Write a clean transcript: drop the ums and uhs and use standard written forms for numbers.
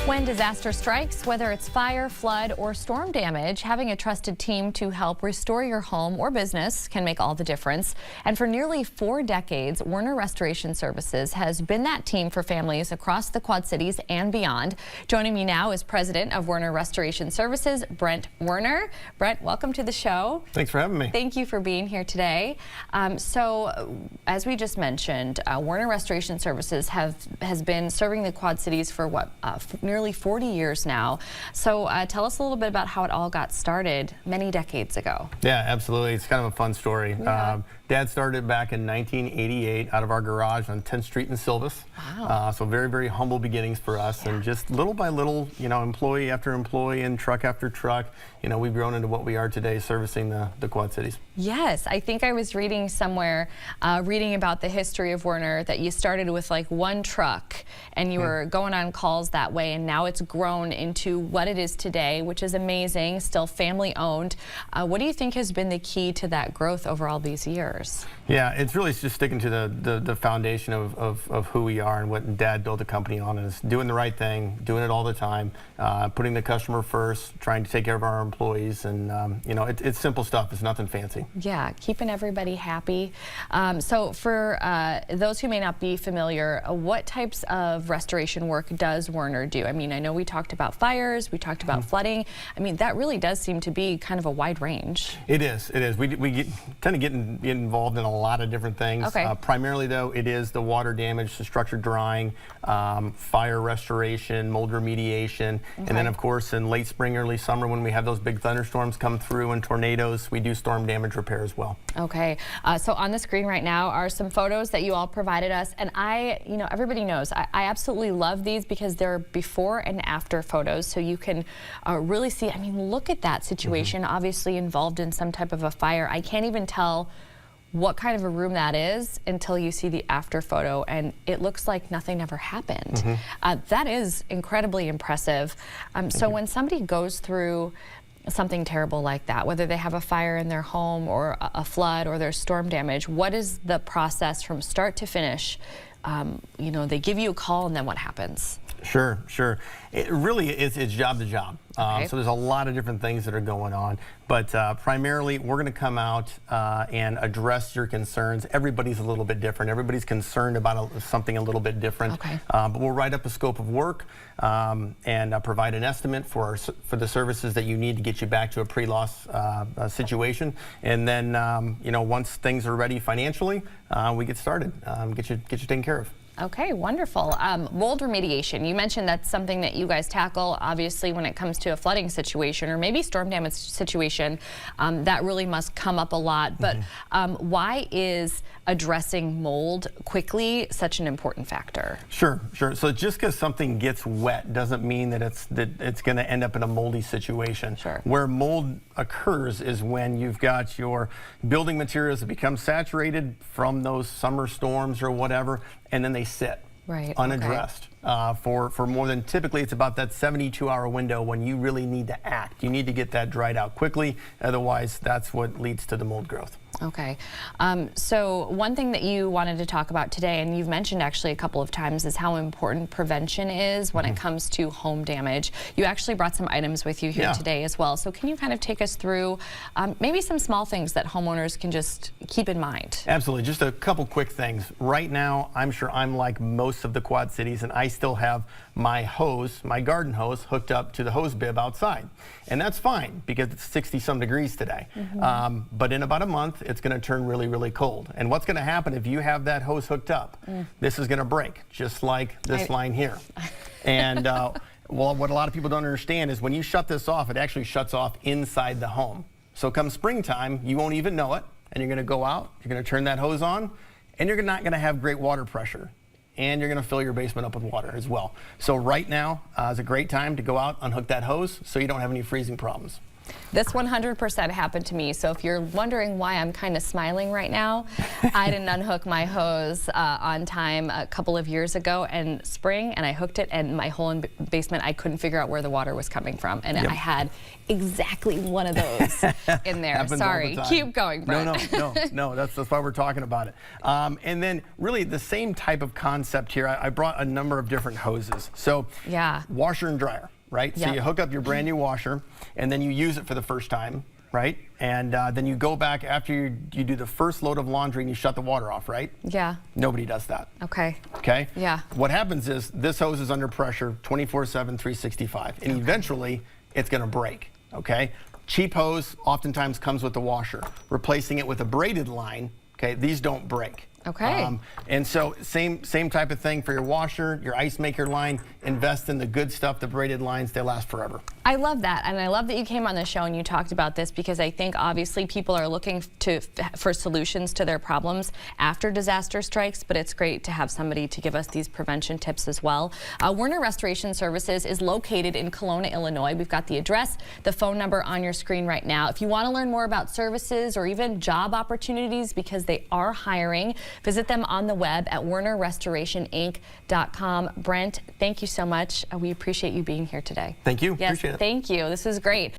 When disaster strikes, whether it's fire, flood, or storm damage, having a trusted team to help restore your home or business can make all the difference. And for nearly 4 decades, Werner Restoration Services has been that team for families across the Quad Cities and beyond. Joining me now is President of Werner Restoration Services, Brent Werner. Brent, welcome to the show. Thanks for having me. Thank you for being here today. As we just mentioned, Werner Restoration Services has been serving the Quad Cities for what, nearly 40 years now. So tell us a little bit about how it all got started many decades ago. Yeah, absolutely. It's kind of a fun story. Yeah. Dad started back in 1988 out of our garage on 10th Street in Silvis. Wow. So very, very humble beginnings for us. Yeah. And just little by little, employee after employee and truck after truck, we've grown into what we are today, servicing the Quad Cities. Yes, I think I was reading somewhere, reading about the history of Werner, that you started with like one truck and you were going on calls that way, and now it's grown into what it is today, which is amazing, still family owned. What do you think has been the key to that growth over all these years? Yeah, it's really just sticking to the foundation of who we are and what Dad built the company on, is doing the right thing, doing it all the time, putting the customer first, trying to take care of our employees, and it's simple stuff. It's nothing fancy. Yeah, keeping everybody happy. So for those who may not be familiar, what types of restoration work does Werner do? I mean, I know we talked about fires, we talked about flooding. I mean, that really does seem to be kind of a wide range. It is. It is. We tend to get involved in a lot of different things. Okay. Primarily, though, it is the water damage, the structure drying, fire restoration, mold remediation, and then, of course, in late spring, early summer, when we have those big thunderstorms come through and tornadoes, we do storm damage repair as well. Okay. So on the screen right now are some photos that you all provided us, and everybody knows I absolutely love these because they're before and after photos, so you can really see. I mean, look at that situation. Obviously involved in some type of a fire. I can't even tell what kind of a room that is until you see the after photo, and it looks like nothing ever happened. That is incredibly impressive. So when somebody goes through something terrible like that, whether they have a fire in their home or a flood or there's storm damage, what is the process from start to finish? They give you a call, and then what happens? Sure. It really is, it's job to job. Okay. So there's a lot of different things that are going on, but primarily we're going to come out and address your concerns. Everybody's a little bit different. Everybody's concerned about something a little bit different. Okay. But we'll write up a scope of work and provide an estimate for the services that you need to get you back to a pre-loss situation. And then once things are ready financially, we get started, get you taken care of. Okay, wonderful. Mold remediation, you mentioned that's something that you guys tackle, obviously, when it comes to a flooding situation or maybe storm damage situation. That really must come up a lot. But why is addressing mold quickly such an important factor? Sure. So just because something gets wet doesn't mean that it's going to end up in a moldy situation. Sure. Where mold occurs is when you've got your building materials that become saturated from those summer storms or whatever, and then they sit unaddressed. Okay. For more than, typically it's about that 72-hour window when you really need to act. You need to get that dried out quickly, otherwise that's what leads to the mold growth. Okay. So one thing that you wanted to talk about today, and you've mentioned actually a couple of times, is how important prevention is when it comes to home damage. You actually brought some items with you here today as well. So can you kind of take us through maybe some small things that homeowners can just keep in mind? Absolutely. Just a couple quick things. Right now, I'm sure I'm like most of the Quad Cities, and I still have my hose, my garden hose, hooked up to the hose bib outside. And that's fine because it's 60-some degrees today. But in about a month, it's going to turn really, really cold. And what's going to happen if you have that hose hooked up? This is going to break, just like this line here. And well, what a lot of people don't understand is when you shut this off, it actually shuts off inside the home. So come springtime, you won't even know it, and you're going to go out, you're going to turn that hose on, and you're not going to have great water pressure. And you're going to fill your basement up with water as well. So right now is a great time to go out, unhook that hose, so you don't have any freezing problems. This 100% happened to me. So if you're wondering why I'm kind of smiling right now, I didn't unhook my hose on time a couple of years ago in spring, and I hooked it, and my whole basement, I couldn't figure out where the water was coming from. And I had exactly one of those in there. Sorry, keep going, Brent. No, that's why we're talking about it. And then really the same type of concept here. I brought a number of different hoses. So washer and dryer. Right? So you hook up your brand new washer, and then you use it for the first time, right? And then you go back after you do the first load of laundry and you shut the water off, right? Yeah. Nobody does that. Okay. Okay? Yeah. What happens is this hose is under pressure 24/7, 365, and eventually it's going to break, okay? Cheap hose oftentimes comes with the washer. Replacing it with a braided line, okay, these don't break. Okay. And so same type of thing for your washer, your ice maker line. Invest in the good stuff, the braided lines, they last forever. I love that, and I love that you came on the show and you talked about this, because I think obviously people are looking for solutions to their problems after disaster strikes, but it's great to have somebody to give us these prevention tips as well. Werner Restoration Services is located in Kelowna, Illinois. We've got the address, the phone number on your screen right now. If you want to learn more about services or even job opportunities, because they are hiring, visit them on the web at wernerrestorationinc.com. Brent, thank you so much. We appreciate you being here today. Thank you. Yes, appreciate it. Thank you. This is great.